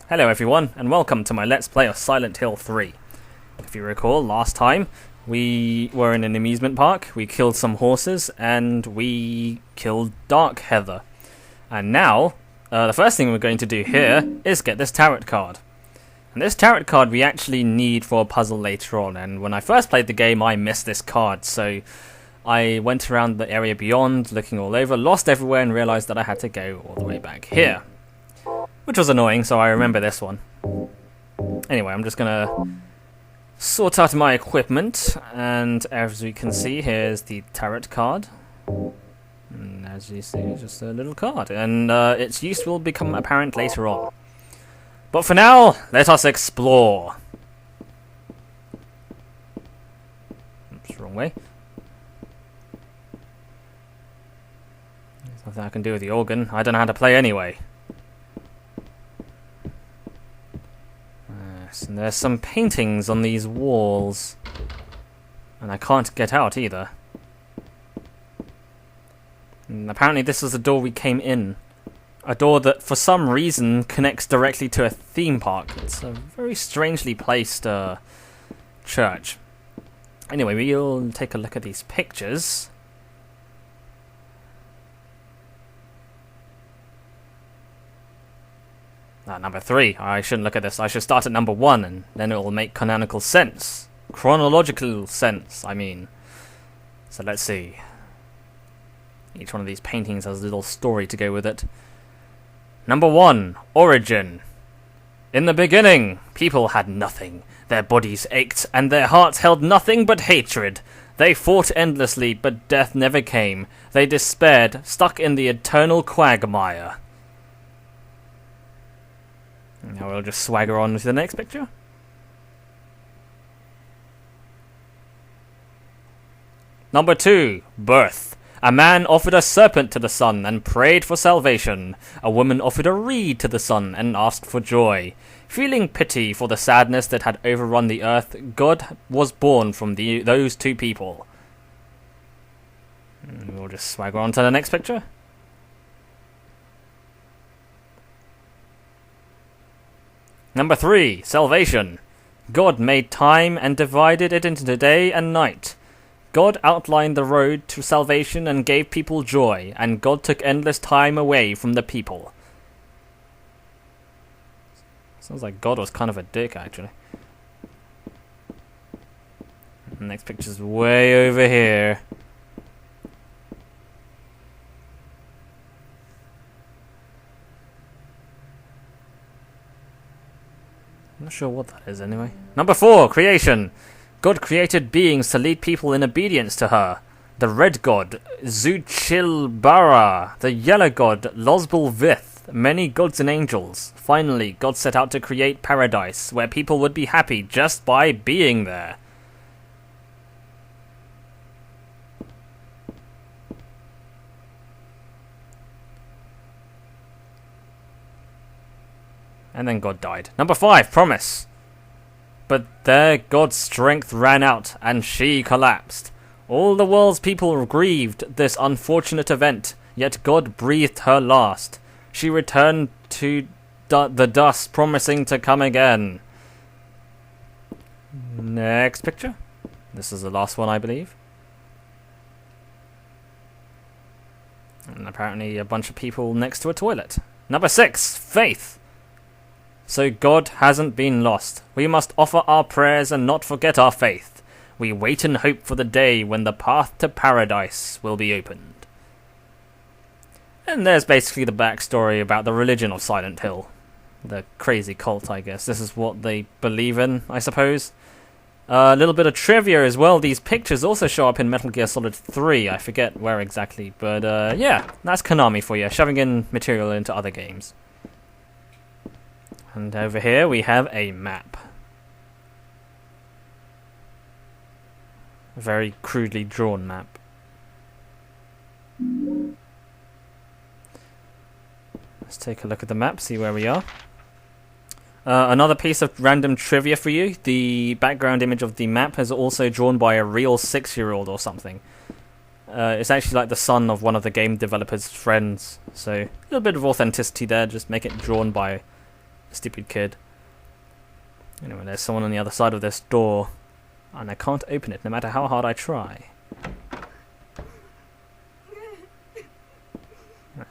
Hello everyone, and welcome to my Let's Play of Silent Hill 3. If you recall, last time we were in an amusement park, we killed some horses, and we killed Dark Heather. And now, the first thing we're going to do here is get this tarot card. And this tarot card we actually need for a puzzle later on, and when I first played the game I missed this card, so I went around the area beyond, looking all over, lost everywhere, and realised that I had to go all the way back here. Which was annoying, so I remember this one. Anyway, I'm just gonna sort out my equipment, and as we can see, here's the tarot card. And as you see, it's just a little card, and its use will become apparent later on. But for now, let us explore. Oops, wrong way. There's nothing I can do with the organ. I don't know how to play anyway. And there's some paintings on these walls, and I can't get out either. And apparently this is the door we came in. A door that for some reason connects directly to a theme park. It's a very strangely placed church. Anyway, we'll take a look at these pictures. Number 3. I shouldn't look at this. I should start at number 1, and then it will make canonical sense. Chronological sense, I mean. So let's see. Each one of these paintings has a little story to go with it. Number 1. Origin. In the beginning, people had nothing. Their bodies ached, and their hearts held nothing but hatred. They fought endlessly, but death never came. They despaired, stuck in the eternal quagmire. Now we'll just swagger on to the next picture. Number 2. Birth. A man offered a serpent to the sun and prayed for salvation. A woman offered a reed to the sun and asked for joy. Feeling pity for the sadness that had overrun the earth, God was born from those two people. And we'll just swagger on to the next picture. Number 3. Salvation. God made time and divided it into day and night. God outlined the road to salvation and gave people joy, and God took endless time away from the people. Sounds like God was kind of a dick, actually. The next picture's way over here. I'm not sure what that is anyway. Number 4, creation. God created beings to lead people in obedience to her. The red god, Zuchilbara. The yellow god, Losbel Vith. Many gods and angels. Finally, God set out to create paradise, where people would be happy just by being there. And then God died. Number 5, promise. But there God's strength ran out, and she collapsed. All the world's people grieved this unfortunate event, yet God breathed her last. She returned to the dust, promising to come again. Next picture. This is the last one, I believe. And apparently a bunch of people next to a toilet. Number 6, faith. So God hasn't been lost. We must offer our prayers and not forget our faith. We wait and hope for the day when the path to paradise will be opened. And there's basically the backstory about the religion of Silent Hill. The crazy cult, I guess. This is what they believe in, I suppose. A little bit of trivia as well. These pictures also show up in Metal Gear Solid 3. I forget where exactly. But yeah, that's Konami for you, shoving in material into other games. And over here we have a map. A very crudely drawn map. Let's take a look at the map, see where we are. Another piece of random trivia for you. The background image of the map is also drawn by a real 6-year-old or something. It's actually like the son of one of the game developer's friends. So a little bit of authenticity there, just make it drawn by Stupid kid. Anyway, there's someone on the other side of this door, and I can't open it no matter how hard I try.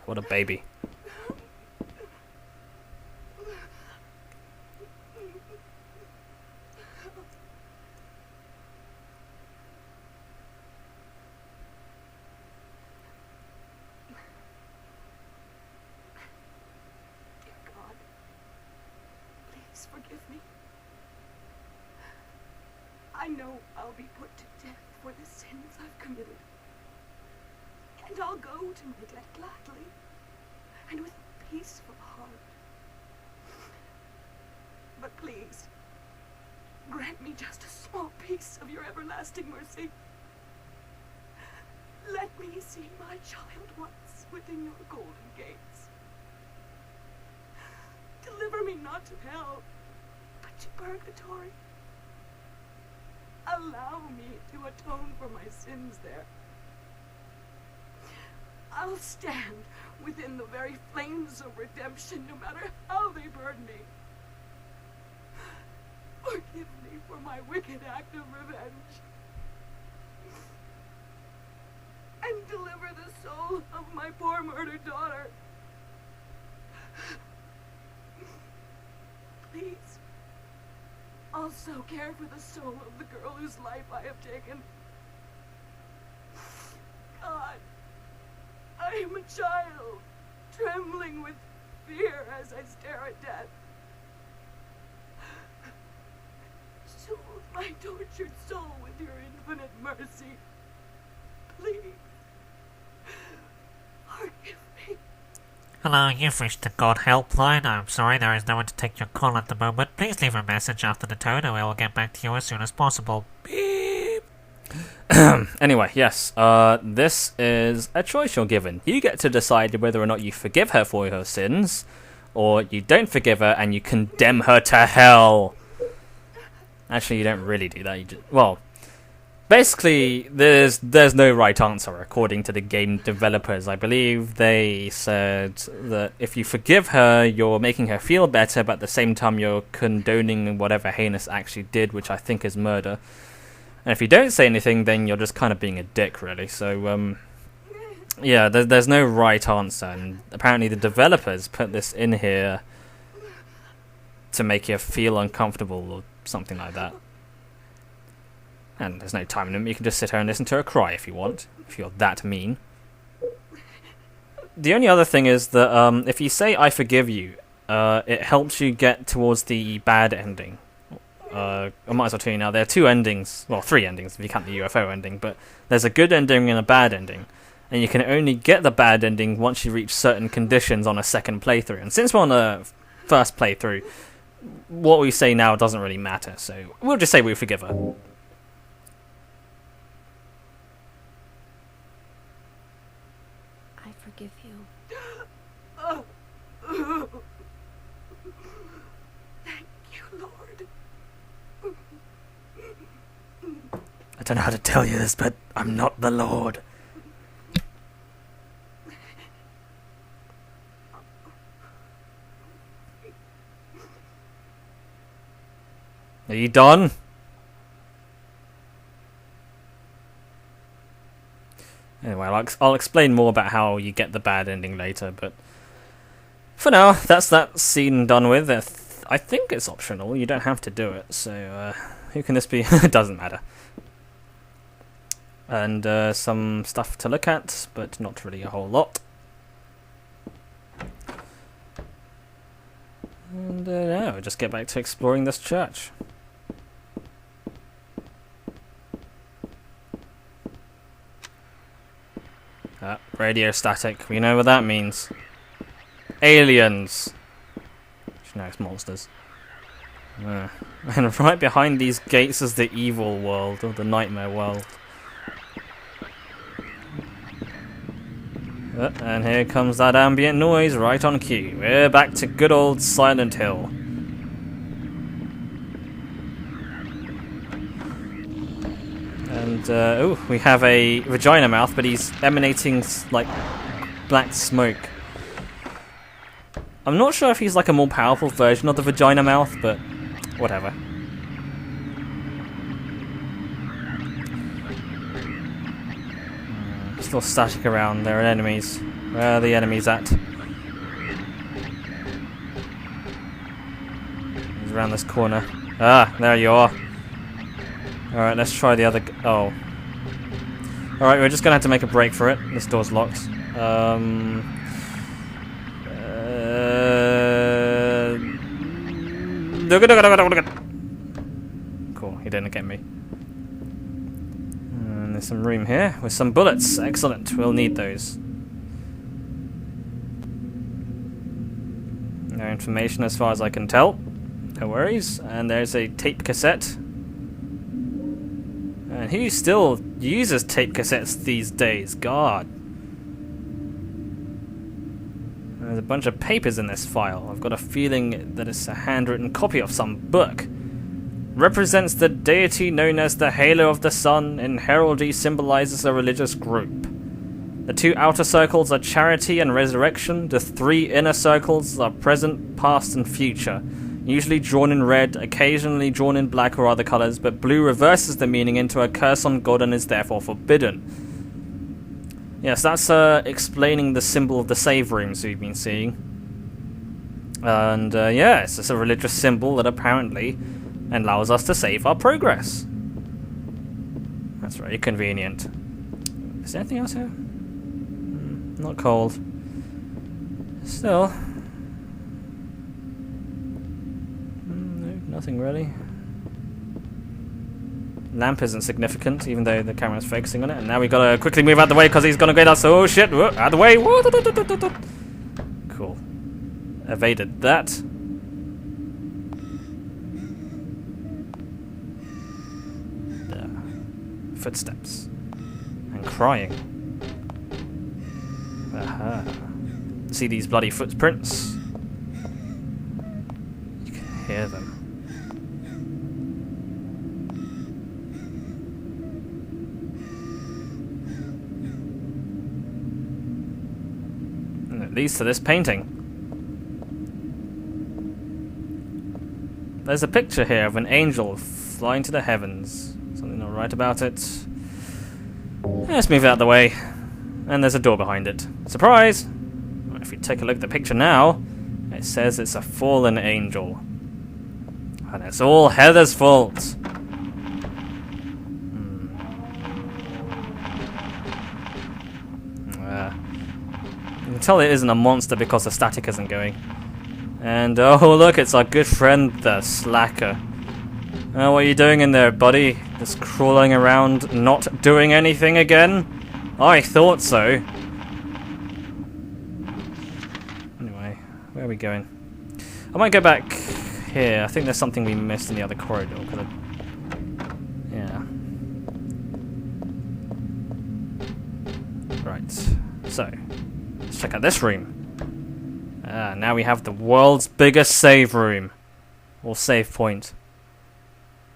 What a baby. Forgive me. I know I'll be put to death for the sins I've committed. And I'll go to my death gladly, and with a peaceful heart. But please, grant me just a small piece of your everlasting mercy. Let me see my child once within your golden gates. Deliver me not to hell, but to purgatory. Allow me to atone for my sins there. I'll stand within the very flames of redemption, no matter how they burn me. Forgive me for my wicked act of revenge. And deliver the soul of my poor murdered daughter. Please, also care for the soul of the girl whose life I have taken. God, I am a child, trembling with fear as I stare at death. Soothe my tortured soul with your infinite mercy. Please, forgive me. Hello, you've reached the God Helpline. I'm sorry there is no one to take your call at the moment. Please leave a message after the tone and we will get back to you as soon as possible. Beep. Anyway, yes, this is a choice you're given. You get to decide whether or not you forgive her for her sins, or you don't forgive her and you condemn her to hell. Actually, you don't really do that. You just, well, basically, there's no right answer according to the game developers. I believe they said that if you forgive her, you're making her feel better, but at the same time you're condoning whatever heinous act she did, which I think is murder. And if you don't say anything, then you're just kind of being a dick, really. So, yeah, there's no right answer, and apparently the developers put this in here to make you feel uncomfortable or something like that. And there's no time limit. You can just sit here and listen to her cry if you want, if you're that mean. The only other thing is that if you say I forgive you, it helps you get towards the bad ending. I might as well tell you now, there are two endings, well, three endings if you count the UFO ending, but there's a good ending and a bad ending. And you can only get the bad ending once you reach certain conditions on a second playthrough. And since we're on the first playthrough, what we say now doesn't really matter, so we'll just say we forgive her. I forgive you. Thank you, Lord. I don't know how to tell you this, but I'm not the Lord. Are you done? Anyway, I'll explain more about how you get the bad ending later, but for now, that's that scene done with. I think it's optional, you don't have to do it, so who can this be? It doesn't matter. And some stuff to look at, but not really a whole lot. And now, just get back to exploring this church. Radio static, we know what that means. Aliens. No, it's monsters. And right behind these gates is the evil world, or the nightmare world. And here comes that ambient noise right on cue. We're back to good old Silent Hill. And, we have a vagina mouth, but he's emanating, like, black smoke. I'm not sure if he's like a more powerful version of the vagina mouth, but whatever. Still static around. There are enemies. Where are the enemies at? He's around this corner. Ah, there you are. Alright, let's try the other... Oh. Alright, we're just gonna have to make a break for it. This door's locked. Cool, he didn't get me. And there's some room here with some bullets. Excellent, we'll need those. No information as far as I can tell. No worries. And there's a tape cassette. And who still uses tape cassettes these days? God. There's a bunch of papers in this file. I've got a feeling that it's a handwritten copy of some book. Represents the deity known as the Halo of the Sun. In heraldry symbolizes a religious group. The 2 outer circles are charity and resurrection. The 3 inner circles are present, past, and future. Usually drawn in red, occasionally drawn in black or other colors, but blue reverses the meaning into a curse on God and is therefore forbidden. Yes, that's explaining the symbol of the save rooms we've been seeing. And yeah, it's just a religious symbol that apparently allows us to save our progress. That's very convenient. Is there anything else here? Not cold. Still. No, nothing really. Lamp isn't significant, even though the camera's focusing on it. And now we gotta quickly move out the way because he's gonna get us. Oh shit! Whoa, out of the way! Whoa, cool. Evaded that. Footsteps. And crying. Aha. See these bloody footprints? You can hear them. And it leads to this painting. There's a picture here of an angel flying to the heavens. Something not right about it. Let's move it out of the way. And there's a door behind it. Surprise! If we take a look at the picture now, it says it's a fallen angel. And it's all Heather's fault. You can tell it isn't a monster because the static isn't going. And oh look, it's our good friend, the Slacker. Oh, what are you doing in there, buddy? Just crawling around, not doing anything again? I thought so. Anyway, where are we going? I might go back here. I think there's something we missed in the other corridor. Yeah. Right. So, let's check out this room. Now we have the world's biggest save room. Or save point.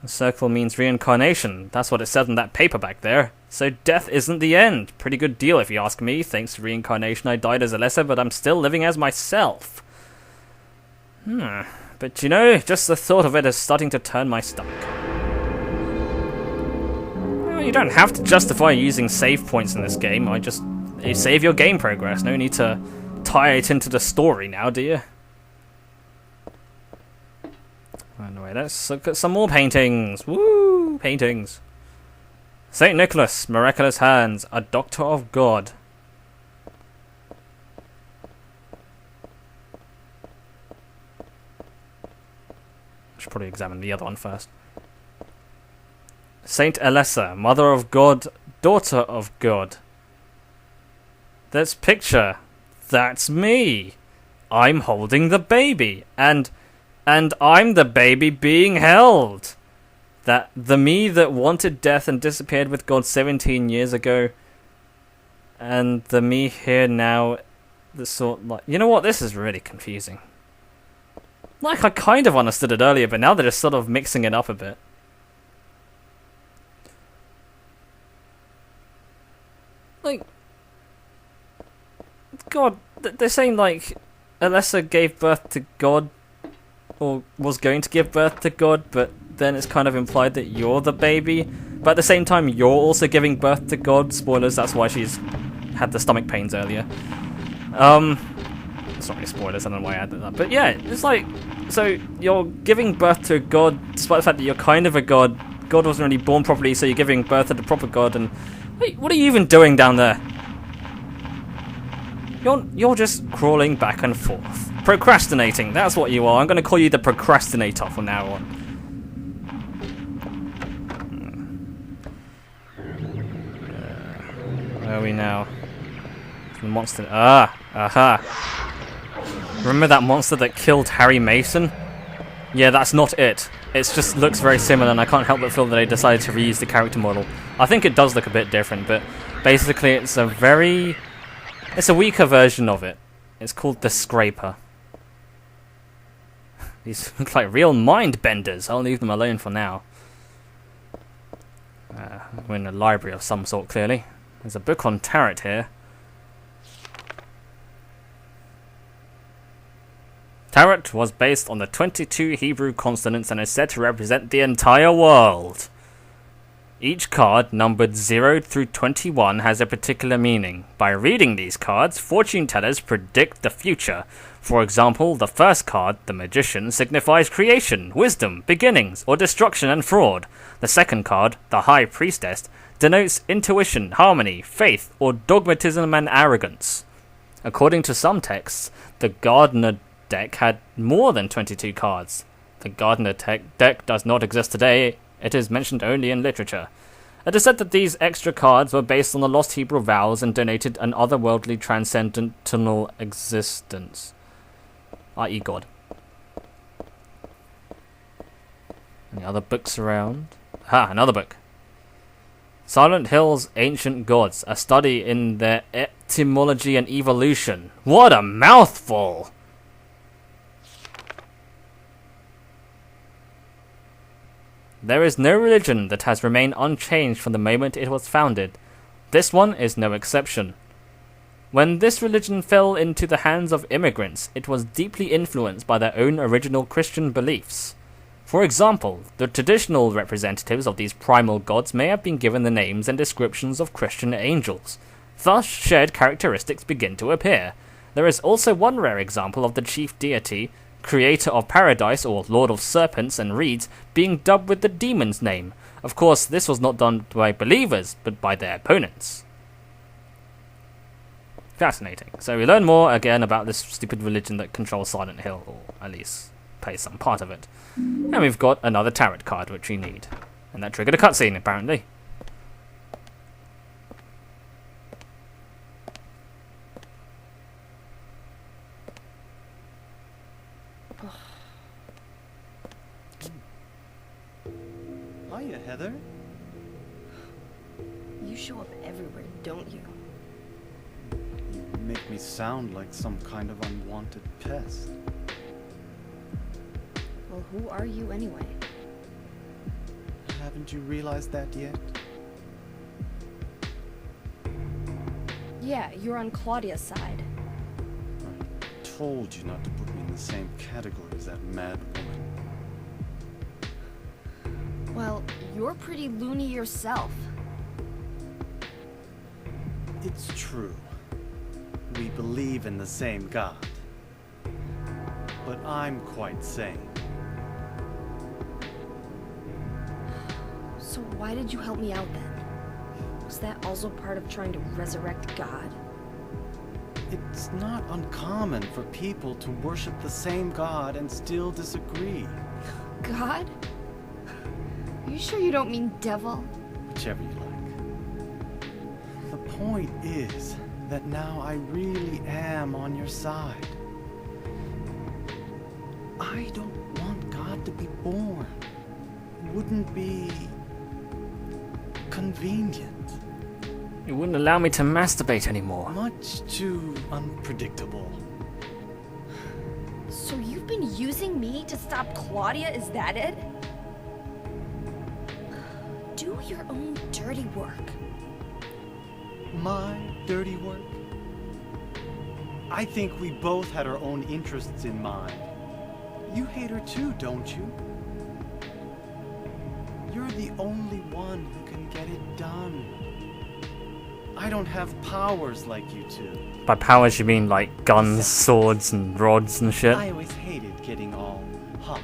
The circle means reincarnation. That's what it said in that paper back there. So death isn't the end. Pretty good deal if you ask me. Thanks to reincarnation I died as a lesser, but I'm still living as myself. But you know, just the thought of it is starting to turn my stomach. Well, you don't have to justify using save points in this game. You save your game progress. No need to tie it into the story now, do you? Anyway, let's look at some more paintings. Woo! Paintings. St. Nicholas, miraculous hands, a doctor of God. I should probably examine the other one first. Saint Elessa, mother of God, daughter of God. This picture. That's me. I'm holding the baby. And I'm the baby being held. That the me that wanted death and disappeared with God 17 years ago, and the me here now, the sort like, you know what? This is really confusing. Like, I kind of understood it earlier, but now they're just sort of mixing it up a bit. Like, God, they're saying like Alessa gave birth to God, or was going to give birth to God, but then it's kind of implied that you're the baby. But at the same time, you're also giving birth to God. Spoilers, that's why she's had the stomach pains earlier. Sorry, spoilers, I don't know why I added that. But yeah, it's like, so you're giving birth to a God, despite the fact that you're kind of a God. God wasn't really born properly, so you're giving birth to the proper God, and... Wait, what are you even doing down there? You're just crawling back and forth. Procrastinating, that's what you are. I'm going to call you the procrastinator from now on. Where are we now? The monster... aha. Remember that monster that killed Harry Mason? Yeah, that's not it. It just looks very similar, and I can't help but feel that they decided to reuse the character model. I think it does look a bit different, but basically it's a weaker version of it. It's called the Scraper. These look like real mind benders. I'll leave them alone for now. We're in a library of some sort, clearly. There's a book on tarot here. Tarot was based on the 22 Hebrew consonants and is said to represent the entire world. Each card, numbered 0 through 21, has a particular meaning. By reading these cards, fortune tellers predict the future. For example, the first card, the Magician, signifies creation, wisdom, beginnings, or destruction and fraud. The second card, the High Priestess, denotes intuition, harmony, faith, or dogmatism and arrogance. According to some texts, the Gardner deck had more than 22 cards. The Gardner deck does not exist today. It is mentioned only in literature. It is said that these extra cards were based on the lost Hebrew vowels and denoted an otherworldly transcendental existence, i.e. God. Any other books around? Another book. Silent Hill's Ancient Gods, a study in their etymology and evolution. What a mouthful! There is no religion that has remained unchanged from the moment it was founded. This one is no exception. When this religion fell into the hands of immigrants, it was deeply influenced by their own original Christian beliefs. For example, the traditional representatives of these primal gods may have been given the names and descriptions of Christian angels. Thus, shared characteristics begin to appear. There is also one rare example of the chief deity, creator of paradise or lord of serpents and reeds, being dubbed with the demon's name. Of course, this was not done by believers, but by their opponents. Fascinating. So we learn more again about this stupid religion that controls Silent Hill, or at least plays some part of it. And we've got another tarot card which we need. And that triggered a cutscene, apparently. Hiya, Heather. You show up everywhere, don't you? You make me sound like some kind of unwanted pest. Well, who are you anyway? Haven't you realized that yet? Yeah, you're on Claudia's side. I told you not to put me in the same category as that mad woman. Well, you're pretty loony yourself. It's true. We believe in the same God. But I'm quite sane. So why did you help me out then? Was that also part of trying to resurrect God? It's not uncommon for people to worship the same God and still disagree. God? Are you sure you don't mean devil? Whichever you like. The point is that now I really am on your side. I don't want God to be born. It wouldn't be convenient. You wouldn't allow me to masturbate anymore. Much too unpredictable. So you've been using me to stop Claudia, is that it? Do your own dirty work. My dirty work? I think we both had our own interests in mind. You hate her too, don't you? You're the only one who can get it done. I don't have powers like you two. By powers, you mean like guns, swords, and rods and shit? I always hated getting all hot,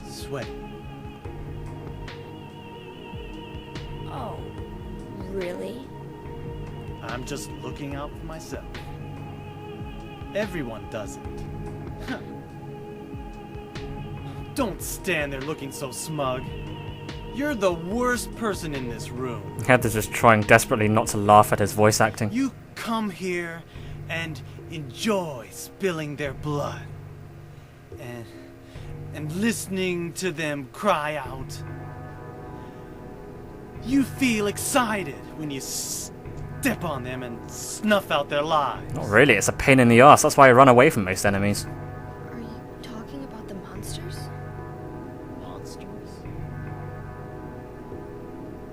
sweaty. Oh, really? I'm just looking out for myself. Everyone does it. Huh. Don't stand there looking so smug. You're the worst person in this room. Heather's just trying desperately not to laugh at his voice acting. You come here and enjoy spilling their blood. And listening to them cry out. You feel excited when you step on them and snuff out their lives. Not really, it's a pain in the ass. That's why I run away from most enemies. Are you talking about the monsters? Monsters?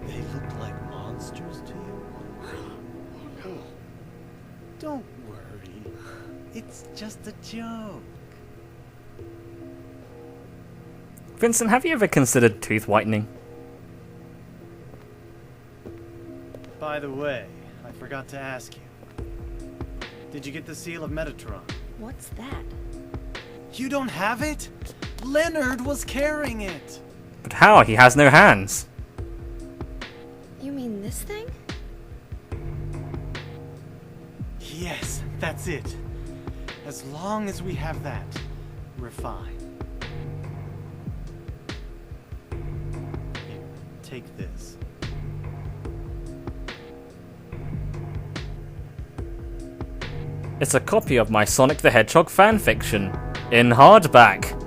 They look like monsters to you? Don't worry. It's just a joke. Vincent, have you ever considered tooth whitening? By the way, I forgot to ask you. Did you get the seal of Metatron? What's that? You don't have it? Leonard was carrying it. But how? He has no hands. You mean this thing? Yes, that's it. As long as we have that, we're fine. Here, take this. It's a copy of my Sonic the Hedgehog fanfiction in hardback.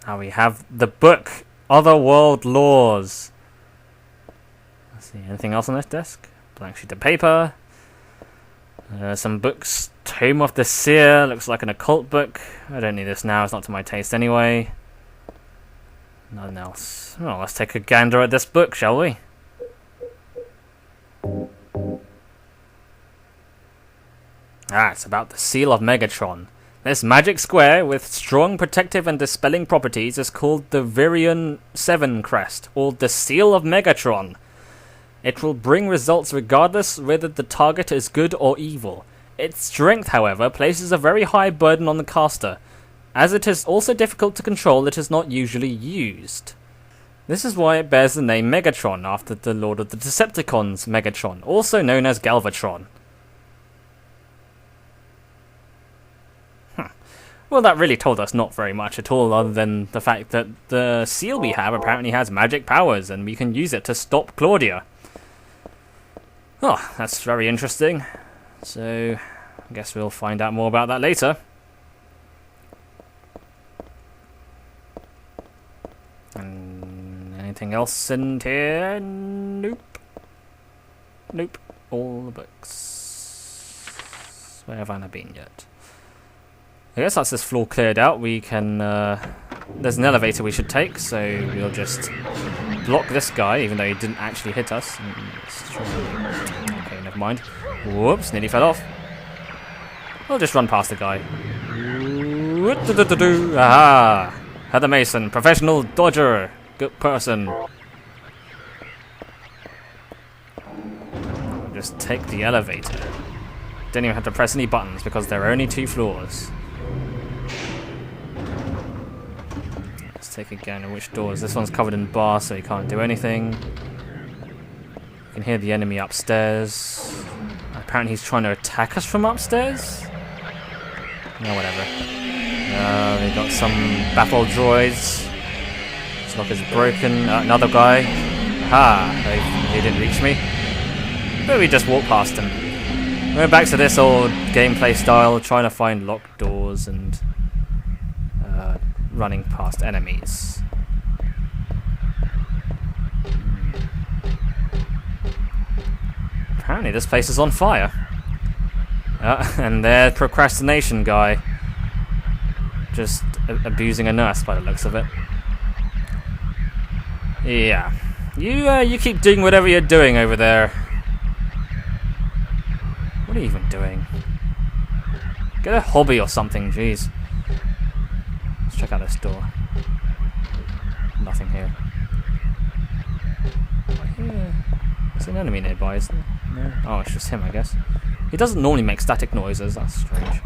Now we have the book, Otherworld Laws. Let's see, anything else on this desk? Blank sheet of paper. Some books. Tome of the Seer, looks like an occult book. I don't need this now, it's not to my taste anyway. Nothing else. Well, let's take a gander at this book, shall we? It's about the Seal of Megatron. This magic square with strong protective and dispelling properties is called the Virion 7 Crest, or the Seal of Megatron. It will bring results regardless whether the target is good or evil. Its strength, however, places a very high burden on the caster. As it is also difficult to control, it is not usually used. This is why it bears the name Megatron, after the Lord of the Decepticons, Megatron, also known as Galvatron. Well, that really told us not very much at all, other than the fact that the seal we have apparently has magic powers, and we can use it to stop Claudia. Oh, that's very interesting. So, I guess we'll find out more about that later. And anything else in here? Nope. Nope. All the books. Where have I not been yet? I guess that's this floor cleared out. We can, there's an elevator we should take, so we'll just block this guy, even though he didn't actually hit us. Okay, never mind. Whoops, nearly fell off. We'll just run past the guy. Aha! Heather Mason, professional dodger. Good person. We'll just take the elevator. Don't even have to press any buttons because there are only 2 floors. Take a gander which doors. This one's covered in bars, so he can't do anything. You can hear the enemy upstairs. Apparently he's trying to attack us from upstairs. No, whatever. They got some battle droids. This lock is broken. Another guy. Ha! He didn't reach me. But we just walked past him. We're back to this old gameplay style, trying to find locked doors and running past enemies. Apparently this place is on fire. And there's procrastination guy. Just abusing a nurse by the looks of it. Yeah. You keep doing whatever you're doing over there. What are you even doing? Get a hobby or something, jeez. Let's check out this door. Nothing here. There's an enemy nearby, isn't there? No. Oh, it's just him, I guess. He doesn't normally make static noises, that's strange.